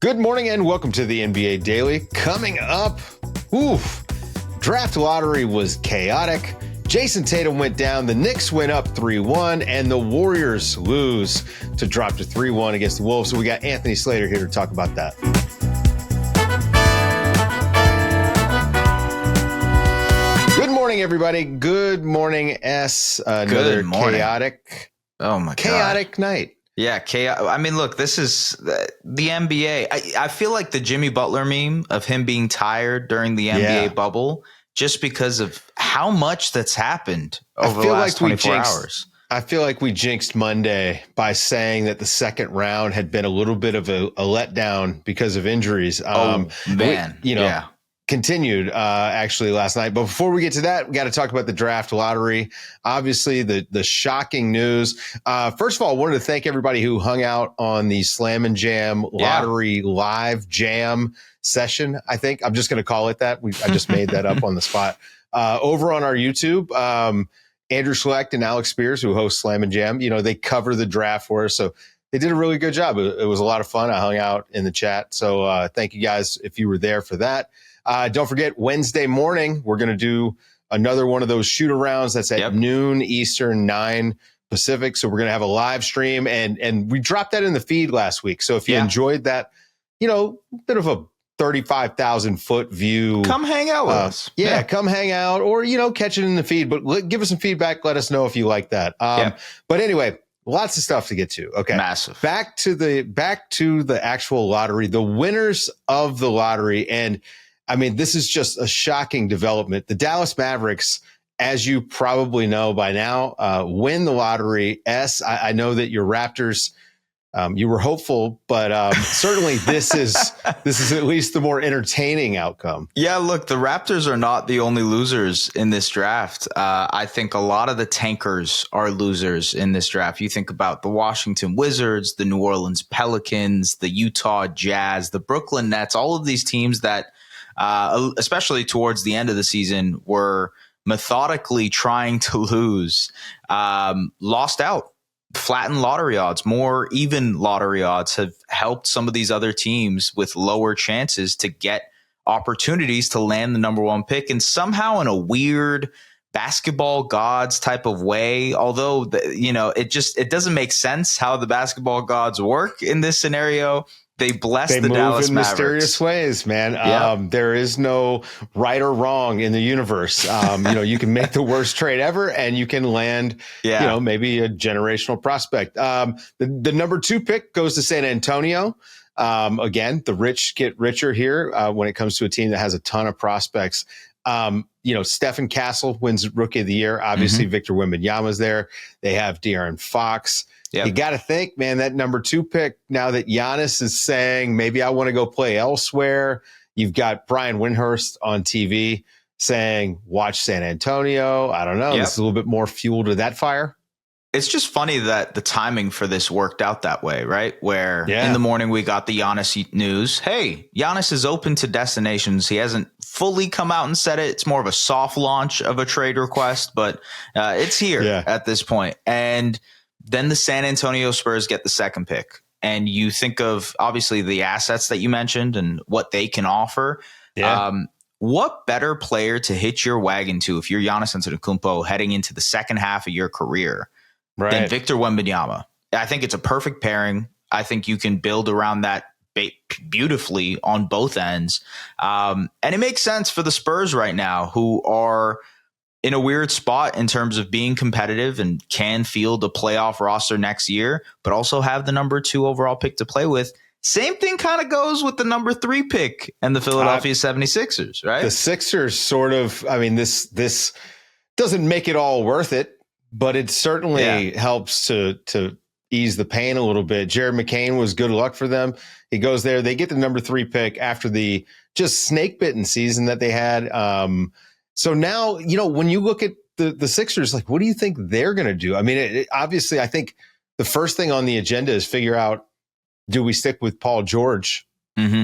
Good morning and welcome to the NBA Daily. Coming up, draft lottery was chaotic. Jayson Tatum went down, the Knicks went up 3-1, and the Warriors lose to drop to 3-1 against the Wolves. So we got Anthony Slater here to talk about that. Good morning, everybody. Good morning, S. Another Good morning. chaotic night. Yeah, I mean, look, this is the NBA. I feel like the Jimmy Butler meme of him being tired during the NBA bubble, just because of how much that's happened over the last 24 hours. I feel like we jinxed Monday by saying that the second round had been a little bit of a letdown because of injuries. Continued actually last night. But before we get to that, we got to talk about the draft lottery. Obviously, the shocking news. First of all, I wanted to thank everybody who hung out on the Slam and Jam lottery live jam session. I think I'm just going to call it that. I just made that up on the spot. Over on our YouTube, Andrew Schlecht and Alex Spears, who host Slam and Jam, they cover the draft for us. So they did a really good job. It was a lot of fun. I hung out in the chat. So thank you guys if you were there for that. Don't forget, Wednesday morning, we're going to do another one of those shoot-arounds. That's at noon Eastern, 9 Pacific. So we're going to have a live stream. And we dropped that in the feed last week. So if you enjoyed that, bit of a 35,000-foot view. Come hang out with us. Come hang out or, catch it in the feed. But give us some feedback. Let us know if you like that. But anyway, lots of stuff to get to. Okay. Massive. Back to the actual lottery, the winners of the lottery. And I mean, this is just a shocking development. The Dallas Mavericks, as you probably know by now, win the lottery. I know that your Raptors, you were hopeful, but certainly this is at least the more entertaining outcome. Yeah, look, the Raptors are not the only losers in this draft. I think a lot of the tankers are losers in this draft. You think about the Washington Wizards, the New Orleans Pelicans, the Utah Jazz, the Brooklyn Nets, all of these teams that especially towards the end of the season, were methodically trying to lose, lost out. Flattened lottery odds, more even lottery odds have helped some of these other teams with lower chances to get opportunities to land the number one pick. And somehow in a weird basketball gods type of way, although, it doesn't make sense how the basketball gods work in this scenario. They bless the Dallas Mavericks. They move in mysterious ways, man. There is no right or wrong in the universe. You can make the worst trade ever and you can land, maybe a generational prospect. The number 2 pick goes to San Antonio. Again, the rich get richer here when it comes to a team that has a ton of prospects. Stephen Castle wins Rookie of the Year. Obviously, Victor Wembanyama's there. They have De'Aaron Fox. Yep. You got to think, man, that number 2 pick, now that Giannis is saying, maybe I want to go play elsewhere. You've got Brian Windhorst on TV saying, watch San Antonio. I don't know. This is a little bit more fuel to that fire. It's just funny that the timing for this worked out that way, right? Where in the morning we got the Giannis news. Hey, Giannis is open to destinations. He hasn't fully come out and said it. It's more of a soft launch of a trade request, but it's here at this point. And then the San Antonio Spurs get the 2nd pick. And you think of, obviously, the assets that you mentioned and what they can offer. What better player to hitch your wagon to if you're Giannis Antetokounmpo heading into the second half of your career than Victor Wembanyama? I think it's a perfect pairing. I think you can build around that beautifully on both ends. And it makes sense for the Spurs right now, who are in a weird spot in terms of being competitive and can field a playoff roster next year, but also have the number 2 overall pick to play with. Same thing kind of goes with the number 3 pick and the Philadelphia 76ers, right? The Sixers sort of, this doesn't make it all worth it, but it certainly helps to ease the pain a little bit. Jared McCain was good luck for them. He goes there. They get the number 3 pick after the just snake-bitten season that they had. So now, when you look at the Sixers, like, what do you think they're going to do? I mean, obviously, I think the first thing on the agenda is figure out, do we stick with Paul George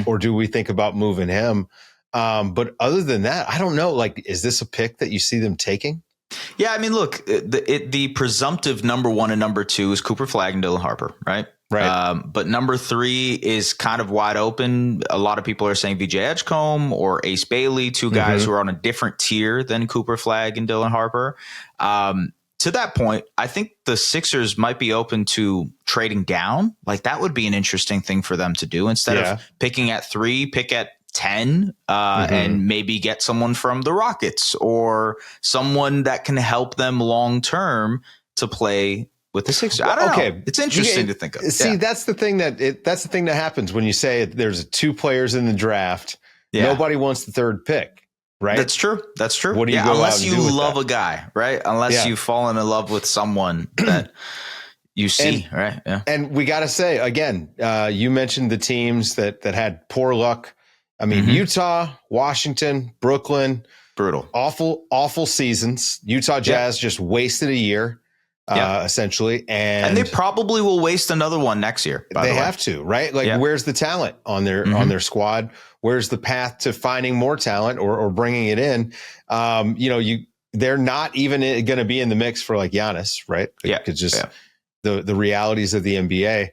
or do we think about moving him? But other than that, I don't know. Like, is this a pick that you see them taking? Yeah, I mean, look, the presumptive number 1 and number 2 is Cooper Flagg and Dylan Harper, right? Right. But number 3 is kind of wide open. A lot of people are saying VJ Edgecombe or Ace Bailey, 2 guys who are on a different tier than Cooper Flagg and Dylan Harper. To that point, I think the Sixers might be open to trading down. Like that would be an interesting thing for them to do instead of picking at 3, pick at 10 and maybe get someone from the Rockets or someone that can help them long term to play with the Sixers. I don't know. It's interesting to think of. See, that's the thing that's the thing that happens when you say there's 2 players in the draft. Yeah. Nobody wants the 3rd pick. Right. That's true. That's true. What do you go unless out you and do love with that? a guy, right? Unless you've fallen in love with someone that you see, right? Yeah. And we got to say again, you mentioned the teams that had poor luck. I mean, Utah, Washington, Brooklyn, brutal, awful seasons. Utah Jazz just wasted a year, essentially, and they probably will waste another one next year. They have to, right? Like, where's the talent on their squad? Where's the path to finding more talent or bringing it in? They're not even going to be in the mix for like Giannis, right? Because just the realities of the NBA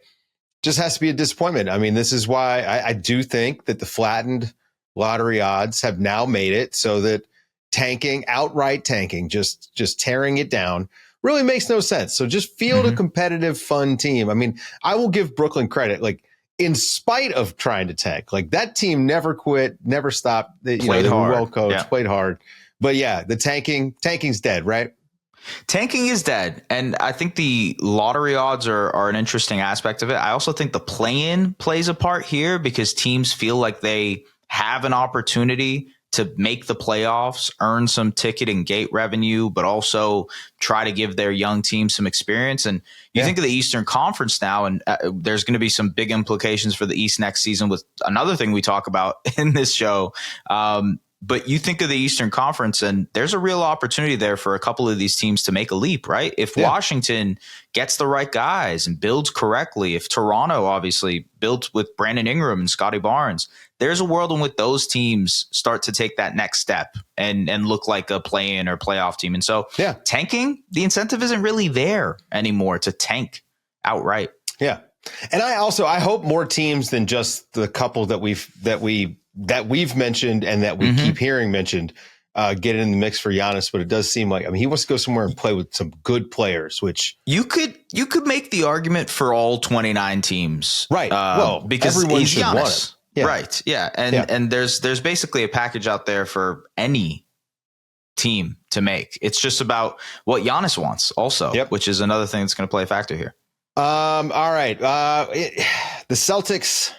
just has to be a disappointment. I mean, this is why I do think that the flattened lottery odds have now made it so that outright tanking, just tearing it down really makes no sense. So just field a competitive, fun team. I mean, I will give Brooklyn credit. Like, in spite of trying to tank, like that team never quit, never stopped. They were well coached, played hard. But the tanking's dead, right? Tanking is dead. And I think the lottery odds are an interesting aspect of it. I also think the play-in plays a part here because teams feel like they have an opportunity to make the playoffs, earn some ticket and gate revenue, but also try to give their young team some experience. And you think of the Eastern Conference now, and there's going to be some big implications for the East next season with another thing we talk about in this show. But you think of the Eastern Conference, and there's a real opportunity there for a couple of these teams to make a leap, right? If Washington gets the right guys and builds correctly, if Toronto obviously built with Brandon Ingram and Scotty Barnes, there's a world in which those teams start to take that next step and look like a play-in or playoff team. And so tanking, the incentive isn't really there anymore to tank outright. Yeah. And I hope more teams than just the couple that we've mentioned and that we keep hearing mentioned get in the mix for Giannis. But it does seem like, I mean, he wants to go somewhere and play with some good players, which you could make the argument for all 29 teams. Right. Because everyone he's should Giannis. want it. Yeah. Right. Yeah. And there's basically a package out there for any team to make. It's just about what Giannis wants also, which is another thing that's going to play a factor here. All right. The Celtics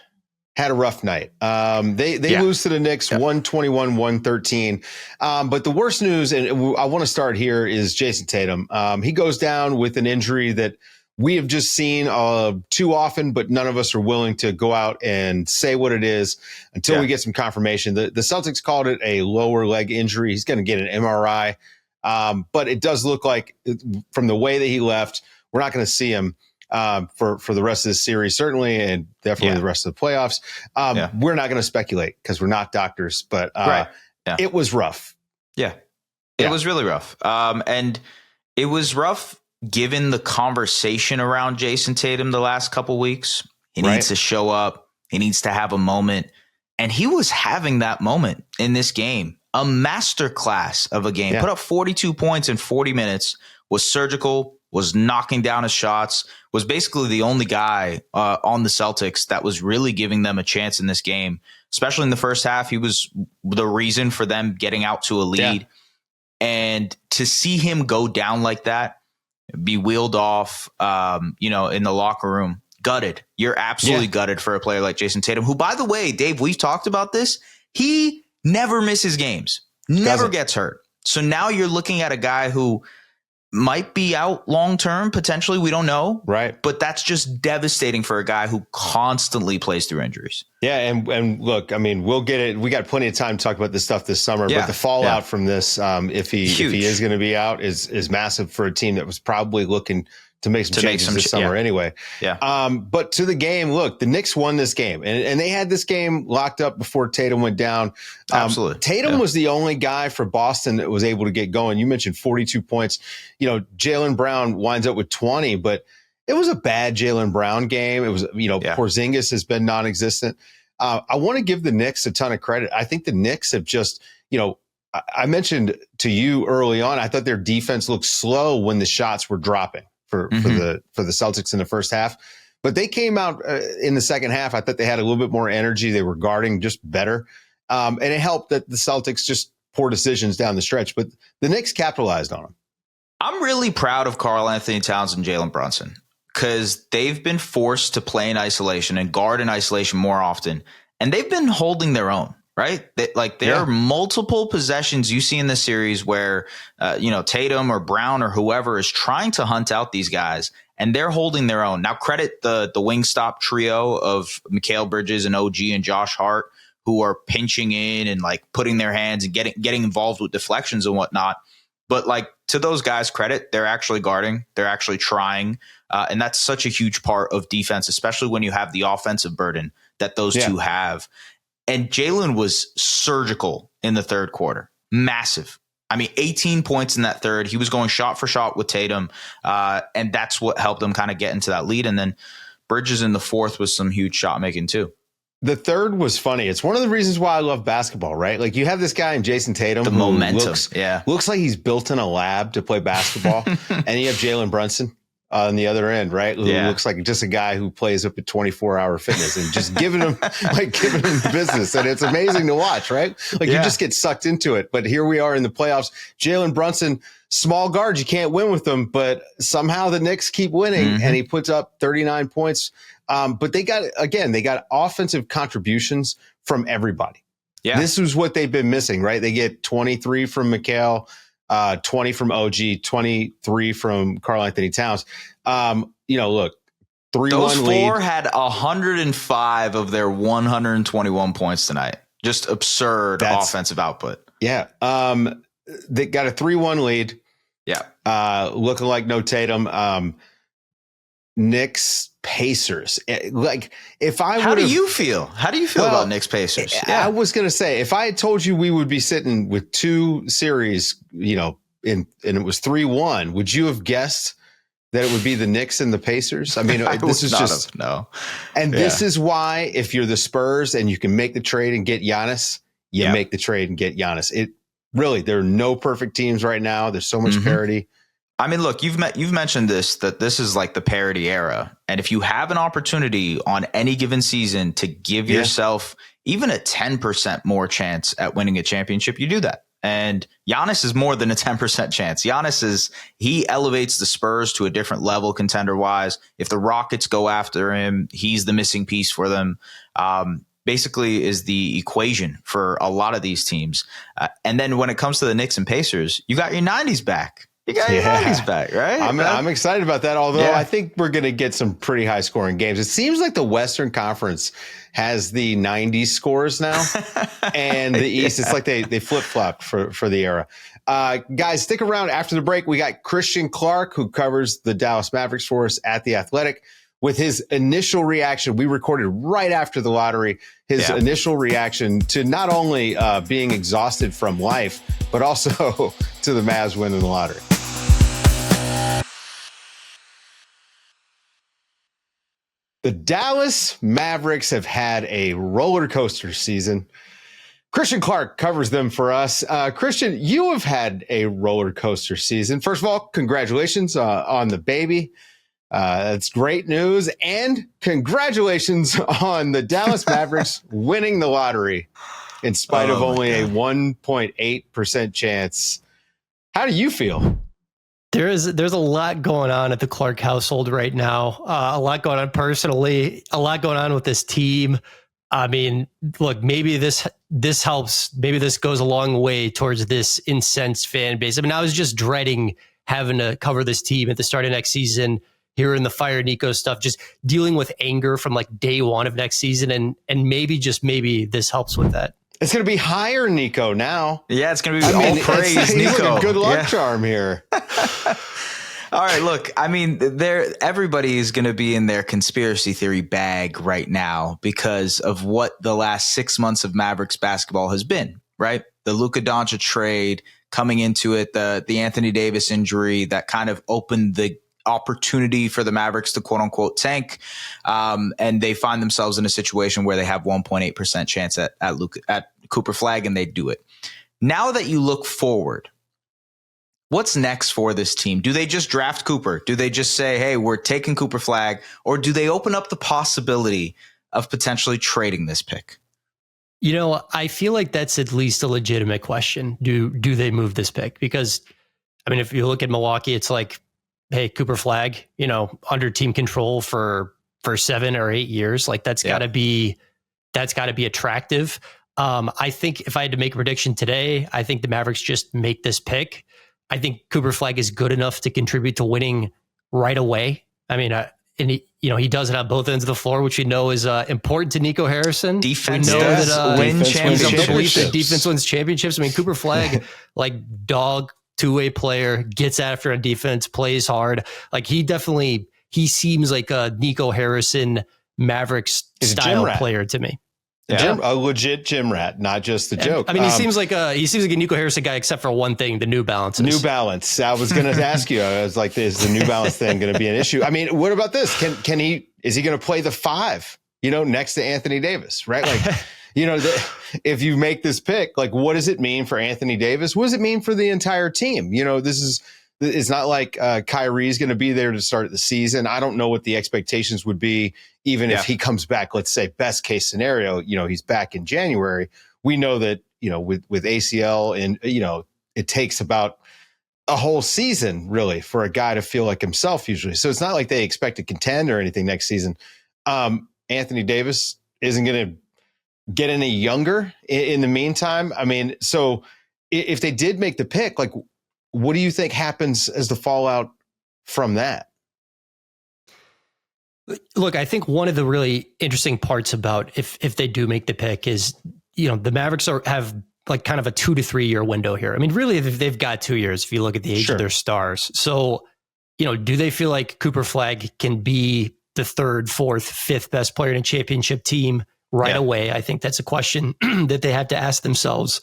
had a rough night. They lose to the Knicks 121-113. But the worst news, and I want to start here, is Jayson Tatum. He goes down with an injury that we have just seen too often, but none of us are willing to go out and say what it is until we get some confirmation. The Celtics called it a lower leg injury. He's going to get an MRI. But it does look like, from the way that he left, we're not going to see him for the rest of the series, certainly, and definitely the rest of the playoffs. We're not going to speculate because we're not doctors, but it was rough. It was really rough. And it was rough given the conversation around Jayson Tatum the last couple weeks. He needs to show up. He needs to have a moment. And he was having that moment in this game. A masterclass of a game. Put up 42 points in 40 minutes, was surgical, was knocking down his shots, was basically the only guy on the Celtics that was really giving them a chance in this game, especially in the first half. He was the reason for them getting out to a lead. And to see him go down like that, be wheeled off, in the locker room, gutted. You're absolutely gutted for a player like Jayson Tatum, who, by the way, Dave, we've talked about this. He never misses games, never gets hurt. So now you're looking at a guy who might be out long term, potentially. We don't know. Right. But that's just devastating for a guy who constantly plays through injuries. Yeah. And look, I mean, we'll get it. We got plenty of time to talk about this stuff this summer, but the fallout from this, if he is going to be out, is massive for a team that was probably looking to make some changes this summer anyway. But to the game, look, the Knicks won this game, and they had this game locked up before Tatum went down. Absolutely. Tatum was the only guy for Boston that was able to get going. You mentioned 42 points. Jaylen Brown winds up with 20, but it was a bad Jaylen Brown game. It was, Porzingis has been non-existent. I want to give the Knicks a ton of credit. I think the Knicks have just, I mentioned to you early on, I thought their defense looked slow when the shots were dropping for the Celtics in the first half. But they came out in the second half. I thought they had a little bit more energy. They were guarding just better. And it helped that the Celtics just poor decisions down the stretch. But the Knicks capitalized on them. I'm really proud of Karl Anthony Towns and Jalen Brunson because they've been forced to play in isolation and guard in isolation more often. And they've been holding their own, right? There are multiple possessions you see in the series where, Tatum or Brown or whoever is trying to hunt out these guys and they're holding their own. Now, credit the Wingstop trio of Mikal Bridges and OG and Josh Hart, who are pinching in and putting their hands and getting involved with deflections and whatnot. But to those guys' credit, they're actually guarding. They're actually trying. And that's such a huge part of defense, especially when you have the offensive burden that those two have. And Jalen was surgical in the third quarter. Massive. 18 points in that third. He was going shot for shot with Tatum. And that's what helped them kind of get into that lead. And then Bridges in the fourth was some huge shot making too. The third was funny. It's one of the reasons why I love basketball, right? You have this guy in Jayson Tatum. The momentum. Looks like he's built in a lab to play basketball. And you have Jalen Brunson on the other end, right? Who looks like just a guy who plays up at 24-hour fitness and just giving him business. And it's amazing to watch, right? You just get sucked into it. But here we are in the playoffs. Jalen Brunson, small guard, you can't win with them, but somehow the Knicks keep winning and he puts up 39 points. But they got offensive contributions from everybody. Yeah. This is what they've been missing, right? They get 23 from Mikal, 20 from OG, 23 from Karl Anthony Towns. Look, 3-1 those four lead. had 105 of their 121 points tonight. Just absurd offensive output. Yeah. They got a 3-1 lead. Yeah. Looking like no Tatum. Knicks Pacers. How do you feel about Knicks Pacers? Yeah. I was going to say, if I had told you we would be sitting with two series, and it was 3-1, would you have guessed that it would be the Knicks and the Pacers? This is just no. And this is why, if you're the Spurs and you can make the trade and get Giannis, you make the trade and get Giannis. It really, there are no perfect teams right now. There's so much parity. Look, you've mentioned that this is like the parity era. And if you have an opportunity on any given season to give yourself even a 10% more chance at winning a championship, you do that. And Giannis is more than a 10% chance. He elevates the Spurs to a different level contender wise. If the Rockets go after him, he's the missing piece for them. Basically is the equation for a lot of these teams. And then when it comes to the Knicks and Pacers, you got your 90s back. You got your 90s back, right? I'm excited about that, although I think we're going to get some pretty high-scoring games. It seems like the Western Conference has the 90s scores now, and the East, it's like they flip-flopped for the era. Guys, stick around after the break. We got Christian Clark, who covers the Dallas Mavericks for us at The Athletic, with his initial reaction. We recorded right after the lottery, his initial reaction to not only being exhausted from life, but also to the Mavs winning the lottery. The Dallas Mavericks have had a roller coaster season. Christian Clark covers them for us. Christian, you have had a roller coaster season. First of all, congratulations on the baby. That's great news. And congratulations on the Dallas Mavericks winning the lottery in spite of only a 1.8% chance. How do you feel? There's a lot going on at the Clark household right now. A lot going on personally, a lot going on with this team. Look, maybe this helps. Maybe this goes a long way towards this incensed fan base. I was just dreading having to cover this team at the start of next season, hearing the Fire Nico stuff, just dealing with anger from day one of next season. And maybe, just maybe, this helps with that. It's going to be higher Nico now. Yeah, it's going to be all praise Nico. He's like a good luck charm here. All right, look, everybody is going to be in their conspiracy theory bag right now because of what the last 6 months of Mavericks basketball has been, right? The Luka Doncic trade coming into it, the Anthony Davis injury that kind of opened the opportunity for the Mavericks to quote unquote tank. And they find themselves in a situation where they have 1.8% chance at Cooper Flagg, and they do it. Now that you look forward, what's next for this team? Do they just draft Cooper? Do they just say, hey, we're taking Cooper Flagg? Or do they open up the possibility of potentially trading this pick? You know, I feel like that's at least a legitimate question. Do they move this pick? Because, I mean, if you look at Milwaukee, it's like, hey, Cooper Flagg, you know, under team control for 7 or 8 years. Like that's gotta be attractive. I think if I had to make a prediction today, I think the Mavericks just make this pick. I think Cooper Flagg is good enough to contribute to winning right away. I mean, and he does it on both ends of the floor, which we know is important to Nico Harrison. Defense we know that win championships. Defense wins championships. I mean, Cooper Flagg, like dog, two-way player, gets after on defense, plays hard. Like he seems like a Nico Harrison Mavericks style player to me. Yeah. A legit gym rat, not just a joke. I mean, he seems like a Nico Harrison guy, except for one thing: the New Balances. New Balance. I was going to ask you. I was like, "Is the New Balance thing going to be an issue?" I mean, what about this? Can he? Is he going to play the 5? You know, next to Anthony Davis, right? Like, you know, if you make this pick, like, what does it mean for Anthony Davis? What does it mean for the entire team? You know, it's not like Kyrie's going to be there to start the season. I don't know what the expectations would be, even if he comes back, let's say best case scenario, you know, he's back in January. We know that, you know, with ACL and, you know, it takes about a whole season really for a guy to feel like himself usually. So it's not like they expect to contend or anything next season. Anthony Davis isn't going to get any younger in the meantime. I mean, so if they did make the pick, like, what do you think happens as the fallout from that? Look, I think one of the really interesting parts about if they do make the pick is, you know, the Mavericks have like kind of a 2 to 3 year window here. I mean, really, they've got 2 years if you look at the age of their stars. So, you know, do they feel like Cooper Flagg can be the 3rd, 4th, 5th best player in a championship team right away? I think that's a question that they have to ask themselves.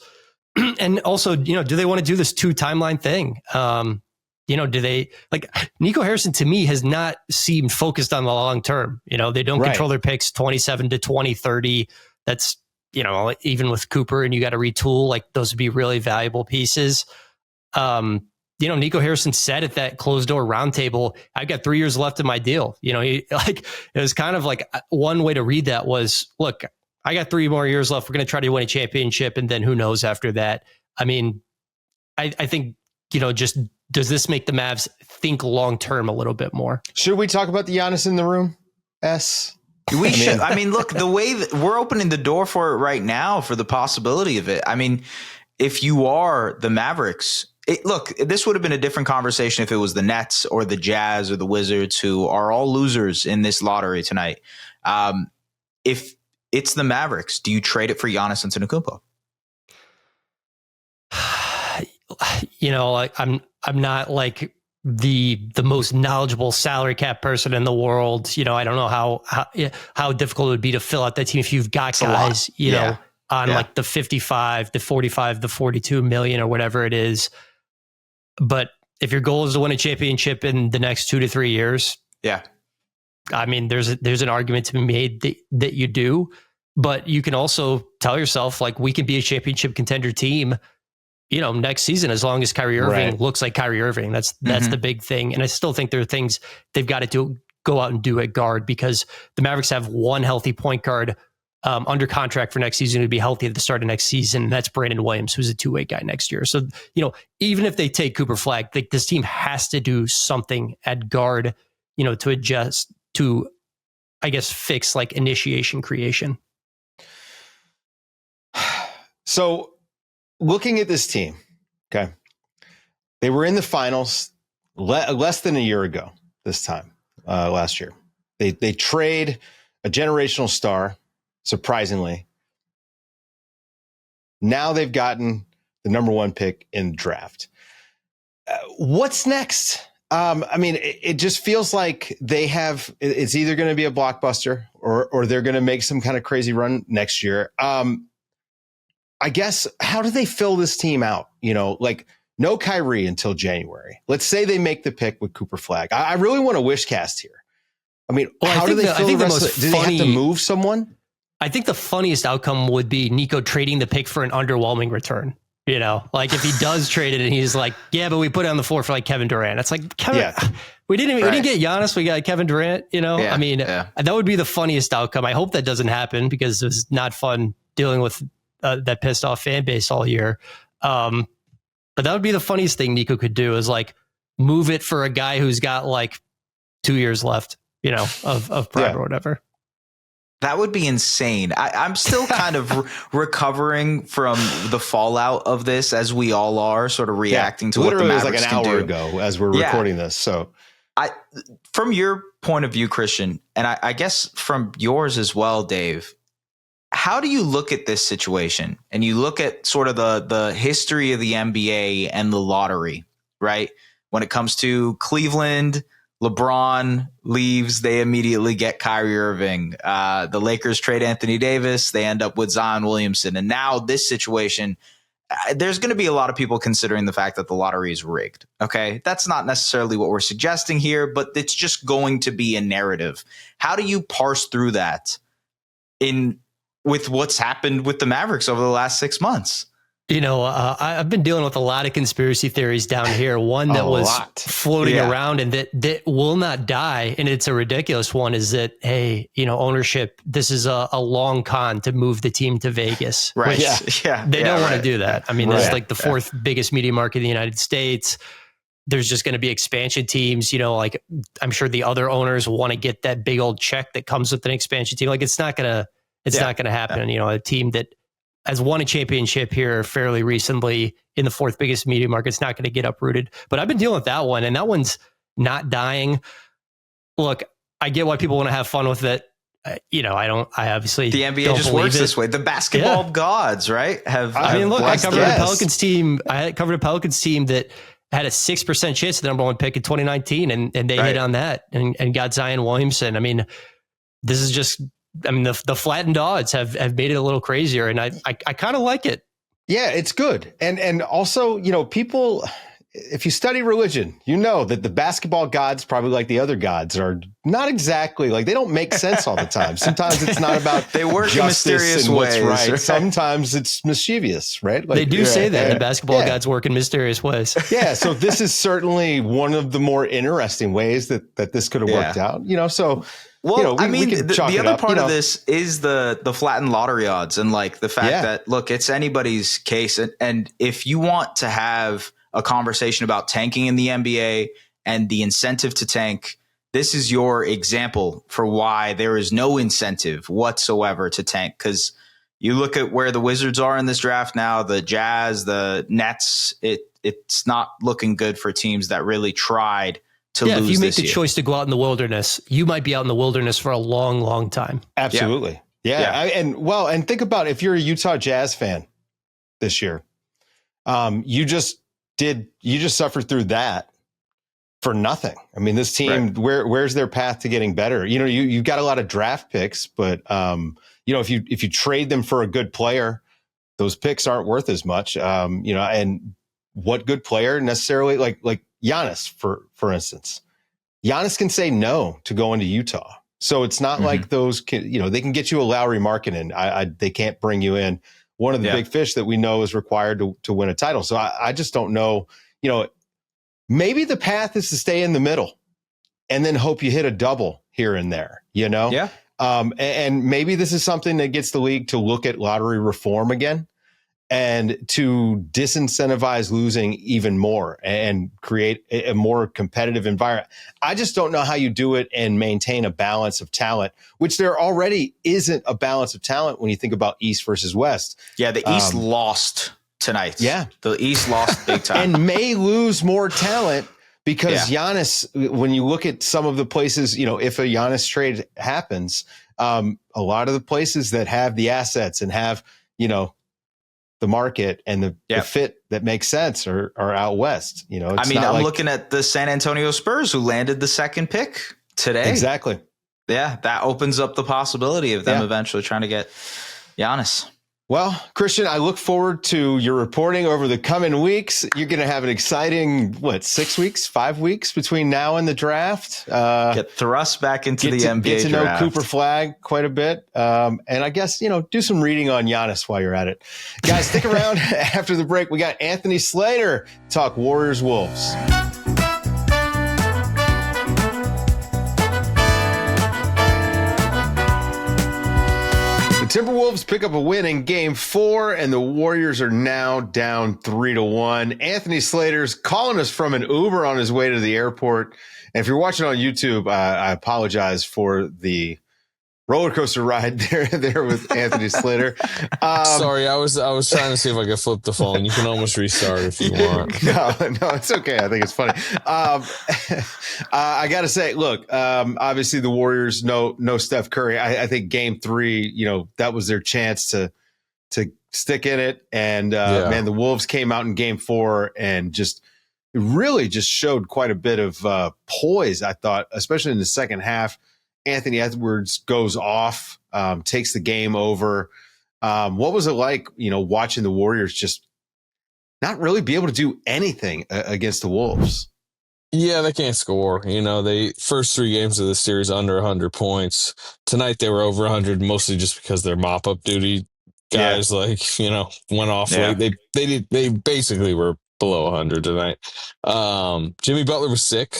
And also, you know, do they want to do this 2 timeline thing? You know, do they like Nico Harrison to me has not seemed focused on the long term. You know, they don't control their picks 27 to 2030. That's, you know, even with Cooper and you got to retool, like those would be really valuable pieces. You know, Nico Harrison said at that closed door roundtable, I've got 3 years left in my deal. You know, it was kind of like one way to read that was, look, I got 3 more years left. We're going to try to win a championship. And then who knows after that? I mean, I think, you know, just does this make the Mavs think long-term a little bit more? Should we talk about the Giannis in the room, S? We should. I mean, look, the way that we're opening the door for it right now for the possibility of it. I mean, if you are the Mavericks, look, this would have been a different conversation if it was the Nets or the Jazz or the Wizards, who are all losers in this lottery tonight. If it's the Mavericks, do you trade it for Giannis Antetokounmpo? You know, like I'm not like the most knowledgeable salary cap person in the world. You know, I don't know how difficult it would be to fill out that team if you've got guys, you know, on like the 55, the 45, the 42 million or whatever it is. But if your goal is to win a championship in the next 2 to 3 years, I mean, there's an argument to be made that you do, but you can also tell yourself like we can be a championship contender team, you know, next season, as long as Kyrie Irving looks like Kyrie Irving. That's the big thing. And I still think there are things they've got to go out and do at guard, because the Mavericks have one healthy point guard under contract for next season to be healthy at the start of next season. And that's Brandon Williams, who's a 2-way guy next year. So, you know, even if they take Cooper Flagg, like this team has to do something at guard, you know, to adjust to, I guess, fix like initiation creation. So looking at this team, okay, they were in the finals less than a year ago this time, last year. They trade a generational star, surprisingly. Now they've gotten the number 1 pick in the draft. What's next? I mean, it just feels like they have, it's either going to be a blockbuster or they're going to make some kind of crazy run next year. I guess, how do they fill this team out? You know, like, no Kyrie until January. Let's say they make the pick with Cooper Flagg. I really want to wish cast here. I mean, how do they fill the rest of it? Do they have to move someone? I think the funniest outcome would be Nico trading the pick for an underwhelming return. You know, like if he does trade it and he's like, yeah, but we put it on the floor for like Kevin Durant. It's like, we didn't get Giannis. We got Kevin Durant, you know, that would be the funniest outcome. I hope that doesn't happen because it was not fun dealing with that pissed off fan base all year. But that would be the funniest thing Nico could do is like move it for a guy who's got like 2 years left, you know, of prime or whatever. That would be insane. I'm still kind of recovering from the fallout of this, as we all are, sort of reacting to what the Mavericks like an hour ago as we're recording this. So, from your point of view, Christian, and I guess from yours as well, Dave, how do you look at this situation? And you look at sort of the history of the NBA and the lottery, right? When it comes to Cleveland, LeBron leaves, they immediately get Kyrie Irving. The Lakers trade Anthony Davis, they end up with Zion Williamson. And now this situation, there's going to be a lot of people considering the fact that the lottery is rigged. Okay, that's not necessarily what we're suggesting here, but it's just going to be a narrative. How do you parse through that with what's happened with the Mavericks over the last 6 months? You know, I've been dealing with a lot of conspiracy theories down here. One that was floating around and that will not die, and it's a ridiculous one, is that, hey, you know, ownership, this is a long con to move the team to Vegas. Right. They don't want to do that. I mean, it's like the fourth biggest media market in the United States. There's just going to be expansion teams, you know, like I'm sure the other owners want to get that big old check that comes with an expansion team. Like it's not going to happen. You know, a team that has won a championship here fairly recently in the fourth biggest media market, it's not going to get uprooted. But I've been dealing with that one, and that one's not dying. Look, I get why people want to have fun with it. You know, I obviously the NBA just works this way. The basketball gods, right? I covered a Pelicans team. I covered a Pelicans team that had a 6% chance of the number one pick in 2019, and they hit on that and got Zion Williamson. I mean, this is just. I mean, the flattened odds have made it a little crazier, and I kind of like it. Yeah, it's good. And also, you know, people, if you study religion, you know that the basketball gods, probably like the other gods, are not exactly like, they don't make sense all the time. Sometimes it's not about they work in mysterious ways. Right. Sometimes it's mischievous, right? Like, they do say that the basketball gods work in mysterious ways. Yeah. So this is certainly one of the more interesting ways that this could have worked out, you know, so. Well, you know, I mean, the other part of this is the flattened lottery odds and like the fact that, look, it's anybody's case. And if you want to have a conversation about tanking in the NBA and the incentive to tank, this is your example for why there is no incentive whatsoever to tank. Because you look at where the Wizards are in this draft now, the Jazz, the Nets, it's not looking good for teams that really tried to lose. If you make the choice to go out in the wilderness, you might be out in the wilderness for a long, long time. Absolutely. Yeah. And think about if you're a Utah Jazz fan this year, you just suffered through that for nothing. I mean, this team, where's their path to getting better? You know, you've got a lot of draft picks, but you know, if you trade them for a good player, those picks aren't worth as much. You know, and what good player necessarily like Giannis, for instance, Giannis can say no to going to Utah. So it's not like those can, you know, they can get you a Lowry Markkanen. They can't bring you in one of the big fish that we know is required to win a title. So I just don't know, you know, maybe the path is to stay in the middle and then hope you hit a double here and there, you know? Yeah. And maybe this is something that gets the league to look at lottery reform again and to disincentivize losing even more and create a more competitive environment. I just don't know how you do it and maintain a balance of talent, which there already isn't a balance of talent when you think about East versus West. Yeah, the East lost tonight. Yeah. The East lost big time. And may lose more talent because Giannis, when you look at some of the places, you know, if a Giannis trade happens, a lot of the places that have the assets and have, you know, the market and the fit that makes sense are out west. You know, I mean, I'm looking at the San Antonio Spurs who landed the second pick today. Exactly. Yeah, that opens up the possibility of them eventually trying to get Giannis. Well, Christian, I look forward to your reporting over the coming weeks. You're going to have an exciting, 6 weeks, 5 weeks between now and the draft. Get thrust back into the NBA draft. Get to know Cooper Flagg quite a bit. And I guess, do some reading on Giannis while you're at it. Guys, stick around. After the break, we got Anthony Slater talk Warriors Wolves. The Timberwolves pick up a win in Game 4, and the Warriors are now down 3-1. Anthony Slater's calling us from an Uber on his way to the airport. And if you're watching on YouTube, I apologize for the roller coaster ride there with Anthony Slater. Sorry, I was trying to see if I could flip the phone. You can almost restart if you want. No, it's okay. I think it's funny. I got to say, look, obviously the Warriors, no Steph Curry. I think Game 3, that was their chance to stick in it. And man, the Wolves came out in Game 4 and really showed quite a bit of poise, I thought, especially in the second half. Anthony Edwards goes off, takes the game over. What was it like, watching the Warriors just not really be able to do anything against the Wolves? Yeah, they can't score. They first 3 games of the series under 100 points. Tonight they were over 100, mostly just because their mop-up duty guys went off late. They basically were below 100 tonight. Jimmy Butler was sick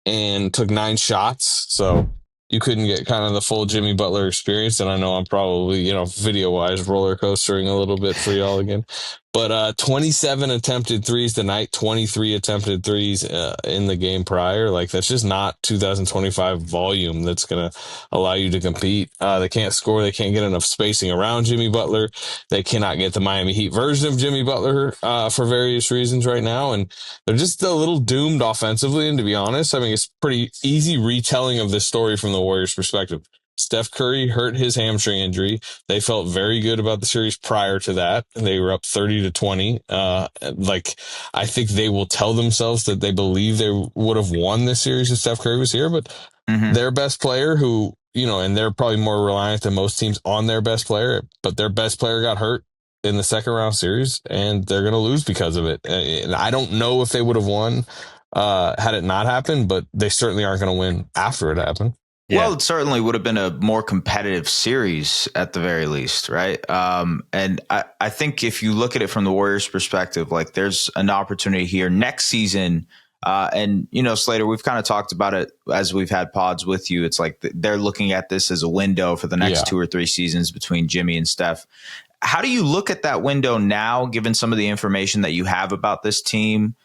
and took 9 shots, so you couldn't get kind of the full Jimmy Butler experience. And I know I'm probably, video-wise roller coastering a little bit for y'all again. But 27 attempted threes tonight, 23 attempted threes in the game prior. Like, that's just not 2025 volume that's going to allow you to compete. They can't score. They can't get enough spacing around Jimmy Butler. They cannot get the Miami Heat version of Jimmy Butler for various reasons right now. And they're just a little doomed offensively. And to be honest, I mean, it's pretty easy retelling of this story from the Warriors' perspective. Steph Curry hurt his hamstring injury. They felt very good about the series prior to that. They were up 30-20. I think they will tell themselves that they believe they would have won this series if Steph Curry was here, but their best player who, and they're probably more reliant than most teams on their best player, but their best player got hurt in the second round series and they're going to lose because of it. And I don't know if they would have won had it not happened, but they certainly aren't going to win after it happened. Yeah. Well, it certainly would have been a more competitive series at the very least, right? And I think if you look at it from the Warriors' perspective, like there's an opportunity here next season. And, Slater, we've kind of talked about it as we've had pods with you. It's like they're looking at this as a window for the next 2 or 3 seasons between Jimmy and Steph. How do you look at that window now, given some of the information that you have about this team?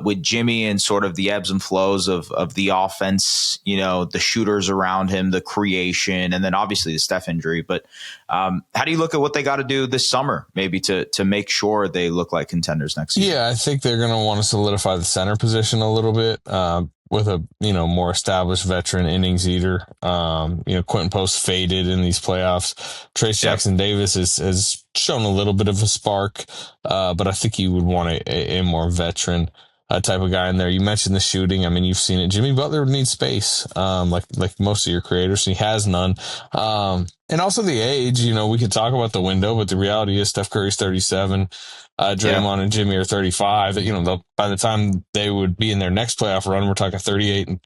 With Jimmy and sort of the ebbs and flows of the offense, the shooters around him, the creation, and then obviously the Steph injury. But how do you look at what they got to do this summer, maybe to make sure they look like contenders next season? Yeah, I think they're going to want to solidify the center position a little bit with a more established veteran innings eater. Quentin Post faded in these playoffs. Trace Jackson Davis has shown a little bit of a spark, but I think you would want a more veteran type of guy in there. You mentioned the shooting. I mean, you've seen it. Jimmy Butler would need space, like most of your creators. He has none. And also the age, we could talk about the window, but the reality is Steph Curry's 37. Draymond and Jimmy are 35. By the time they would be in their next playoff run, we're talking 38 and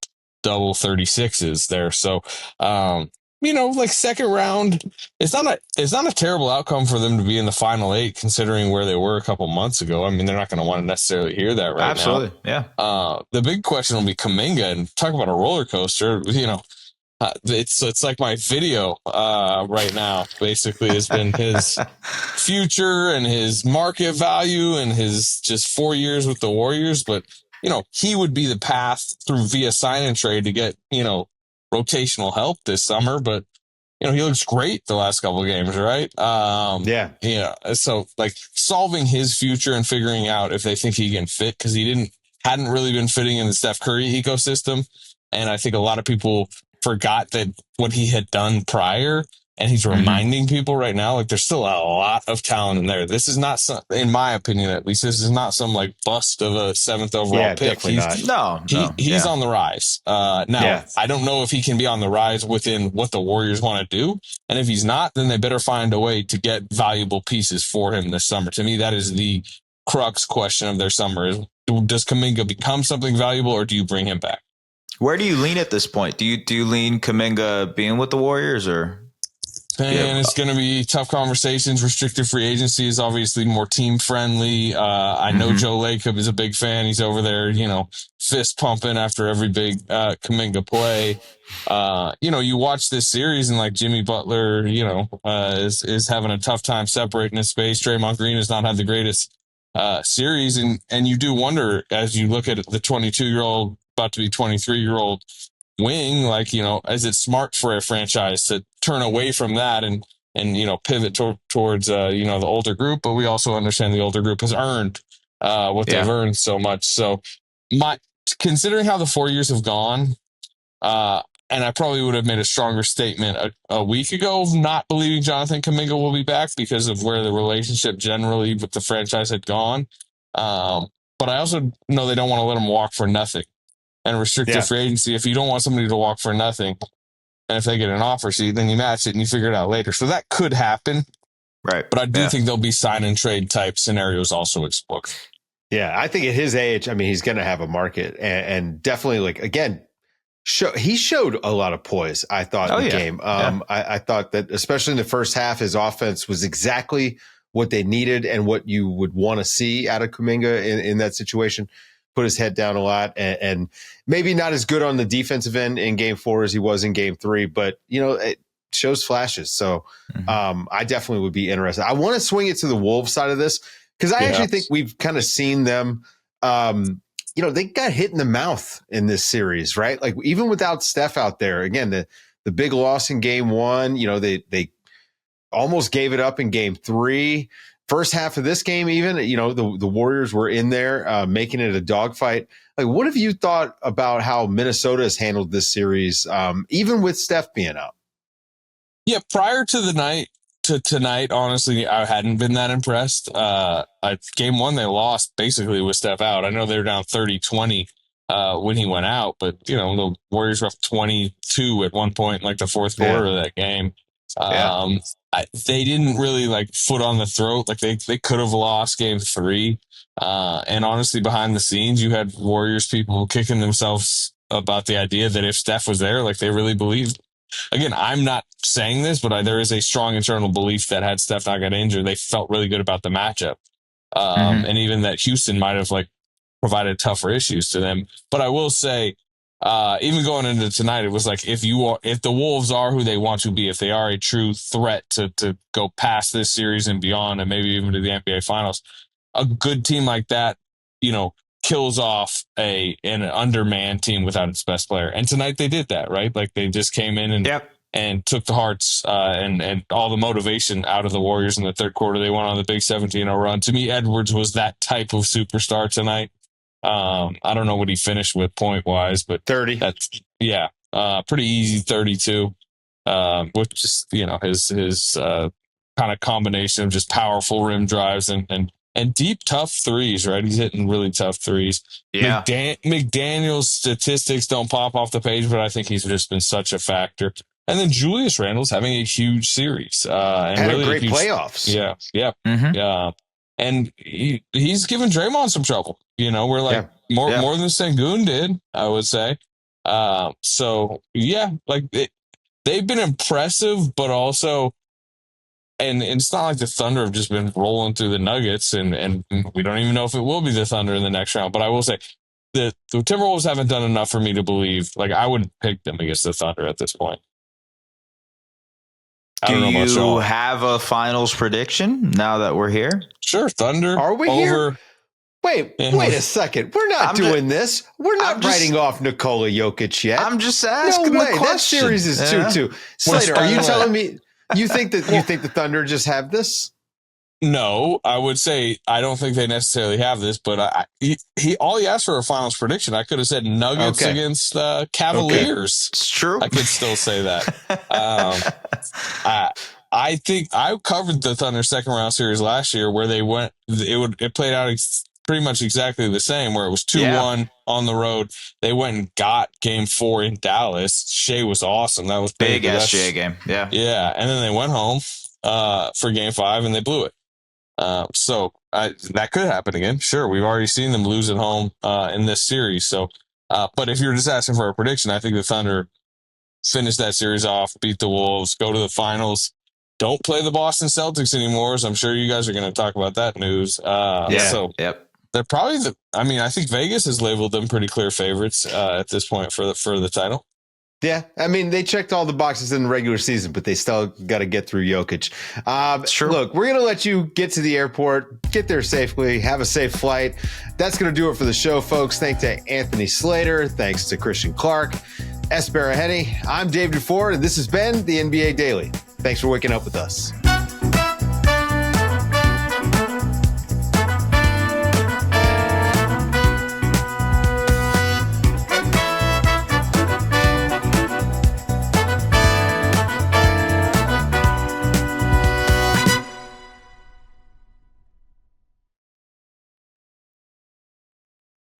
double 36s there. So, second round, it's not a terrible outcome for them to be in the final 8, considering where they were a couple months ago. I mean, they're not going to want to necessarily hear that right now. Absolutely, yeah. The big question will be Kuminga, and talk about a roller coaster. It's like my video right now. Basically, has been his future and his market value and his just 4 years with the Warriors. But he would be the path through via sign and trade to get rotational help this summer, but he looks great the last couple of games, right? So solving his future and figuring out if they think he can fit, because he hadn't really been fitting in the Steph Curry ecosystem, and I think a lot of people forgot that what he had done prior and he's reminding people right now, like, there's still a lot of talent in there. This is not some, in my opinion, at least, this is not some like bust of a 7th overall pick. Definitely not. He's on the rise. Now, I don't know if he can be on the rise within what the Warriors want to do. And if he's not, then they better find a way to get valuable pieces for him this summer. To me, that is the crux question of their summer. Does Kuminga become something valuable, or do you bring him back? Where do you lean at this point? Do you lean Kuminga being with the Warriors, or? And it's going to be tough conversations. Restricted free agency is obviously more team friendly. I know Joe Lacob is a big fan. He's over there, fist pumping after every big Kuminga play. You watch this series and like Jimmy Butler, is having a tough time separating his space. Draymond Green has not had the greatest series, and you do wonder as you look at the 22-year-old, about to be 23-year-old wing, like, is it smart for a franchise to turn away from that and pivot towards the older group? But we also understand the older group has earned what they've earned so much. So considering how the 4 years have gone, and I probably would have made a stronger statement a week ago of not believing Jonathan Kuminga will be back because of where the relationship generally with the franchise had gone. But I also know they don't want to let him walk for nothing. And restricted free agency, if you don't want somebody to walk for nothing, and if they get an offer sheet, then you match it and you figure it out later. So that could happen. Right. But I do think there'll be sign and trade type scenarios also explored. Yeah, I think at his age, he's going to have a market and definitely, like, again, he showed a lot of poise, I thought, in the game. I thought that, especially in the first half, his offense was exactly what they needed and what you would want to see out of Kuminga in that situation. Put his head down a lot and maybe not as good on the defensive end in game 4 as he was in game 3, but it shows flashes. So I definitely would be interested. I want to swing it to the Wolves side of this because I actually think we've kind of seen them. They got hit in the mouth in this series, right? Like even without Steph out there, again, the big loss in game 1, they almost gave it up in game 3. First half of this game, even, the Warriors were in there making it a dogfight. Like, what have you thought about how Minnesota has handled this series, even with Steph being out? Yeah, prior to tonight, honestly, I hadn't been that impressed. Game 1, they lost basically with Steph out. I know they were down 30-20 when he went out, but, the Warriors were up 22 at one point, like the fourth quarter of that game. They didn't really like foot on the throat. Like they could have lost game 3. And honestly, behind the scenes, you had Warriors people kicking themselves about the idea that if Steph was there, like they really believed. Again, I'm not saying this, but there is a strong internal belief that had Steph not got injured, they felt really good about the matchup. And even that Houston might have like provided tougher issues to them. But I will say, even going into tonight, it was like if the Wolves are who they want to be, if they are a true threat to go past this series and beyond, and maybe even to the NBA Finals, a good team like that, kills off an undermanned team without its best player. And tonight they did that, right? Like they just came in and took the hearts and all the motivation out of the Warriors in the third quarter. They went on the big 17-0 run. To me, Edwards was that type of superstar tonight. I don't know what he finished with point wise, but 30. That's pretty easy 32. With just his kind of combination of just powerful rim drives and deep tough threes. Right, he's hitting really tough threes. Yeah, McDaniel's statistics don't pop off the page, but I think he's just been such a factor. And then Julius Randle's having a huge series and had really a great playoffs. Yeah. And he's given Draymond some trouble. We're like more than Sengun did, I would say. So yeah, like they've been impressive, but also, and it's not like the Thunder have just been rolling through the Nuggets, and we don't even know if it will be the Thunder in the next round. But I will say the Timberwolves haven't done enough for me to believe. Like I wouldn't pick them against the Thunder at this point. Do you have a finals prediction now that we're here? Sure, Thunder. Are we here? Wait a second. We're not doing this. We're not writing off Nikola Jokic yet. I'm just asking. No way. The question. That series is 2-2. Slater, are you telling me you think the Thunder just have this? No, I would say I don't think they necessarily have this, but all he asked for a finals prediction. I could have said Nuggets against Cavaliers. It's true. I could still say that. I think I covered the Thunder second round series last year where they went. It played out pretty much exactly the same, where it was 2-1 on the road. They went and got Game 4 in Dallas. Shea was awesome. That was big SGA game. Yeah, yeah. And then they went home for Game 5 and they blew it. So that could happen again. Sure, we've already seen them lose at home in this series. So, but if you're just asking for a prediction, I think the Thunder finish that series off, beat the Wolves, go to the finals. Don't play the Boston Celtics anymore. So I'm sure you guys are going to talk about that news. So they're probably I think Vegas has labeled them pretty clear favorites at this point for the title. Yeah, I mean, they checked all the boxes in the regular season, but they still got to get through Jokic. Sure. Look, we're going to let you get to the airport, get there safely, have a safe flight. That's going to do it for the show, folks. Thanks to Anthony Slater. Thanks to Christian Clark. Es Baraheni. I'm Dave DuFour, and this has been the NBA Daily. Thanks for waking up with us.